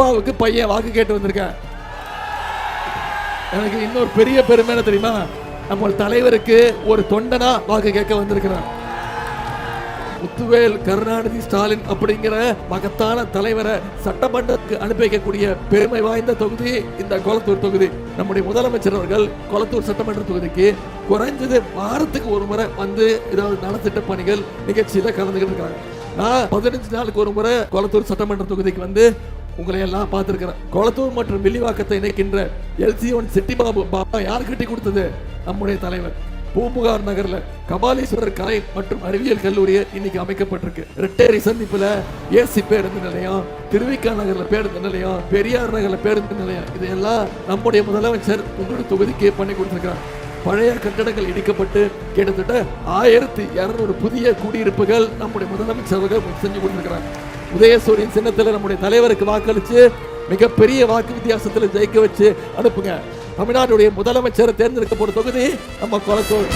அப்பாவுக்கு பையன் வாக்கு கேட்டு வந்திருக்கேன். எனக்கு இன்னொரு பெரிய பெருமை என்ன தெரியுமா? நம்ம தலைவருக்கு ஒரு தொண்டனா வாக்கு கேட்க வந்திருக்கிறார். முத்துவேல் கருணாநிதி ஸ்டாலின் அப்படிங்கிற மகத்தான தலைவரை சட்டமன்றத்துக்கு அனுப்பி வைக்கக்கூடிய பெருமை வாய்ந்த தொகுதி இந்த கொளத்தூர் தொகுதி. நம்முடைய முதலமைச்சர் அவர்கள் கொளத்தூர் சட்டமன்ற தொகுதிக்கு குறைஞ்சது வாரத்துக்கு ஒரு முறை வந்து ஏதாவது நலத்திட்ட பணிகள் நிகழ்ச்சியில கலந்துகிட்டு இருக்காங்க. நான் 15 நாளுக்கு ஒரு முறை கொளத்தூர் சட்டமன்ற தொகுதிக்கு வந்து உங்களை எல்லாம் பார்த்திருக்கிறேன். கொளத்தூர் மற்றும் வில்லிவாக்கத்தை இணைக்கின்ற LC1 சிட்டி பாபா யார் கட்டி கொடுத்தது? நம்முடைய தலைவர். பூம்புகார் நகர்ல கபாலீஸ்வரர் கலை மற்றும் அறிவியல் கல்லூரி இன்னைக்கு அமைக்கப்பட்டிருக்கு. ரெட்டேரி சந்திப்புல ஏசி பேருந்து நிலையம், திருவிக்கா நகர்ல பேருந்து நிலையம், பெரியார் நகர்ல பேருந்து நிலையம், இதையெல்லாம் நம்முடைய முதலமைச்சர் உங்களுடைய தொகுதிக்கு பண்ணி கொடுத்திருக்கிறார். பழைய கட்டடங்கள் இடிக்கப்பட்டு கிட்டத்தட்ட 1200 புதிய குடியிருப்புகள் நம்முடைய முதலமைச்சர்கள் செஞ்சு கொடுத்திருக்கிறார். உதயசூரியன் சின்னத்தில் நம்முடைய தலைவருக்கு வாக்களிச்சு மிகப்பெரிய வாக்கு வித்தியாசத்தில் ஜெயிக்க வச்சு அனுப்புங்க. தமிழ்நாட்டுடைய முதலமைச்சர் தேர்ந்தெடுக்கப்பட்ட தொகுதி நம்ம கொளத்தூர்.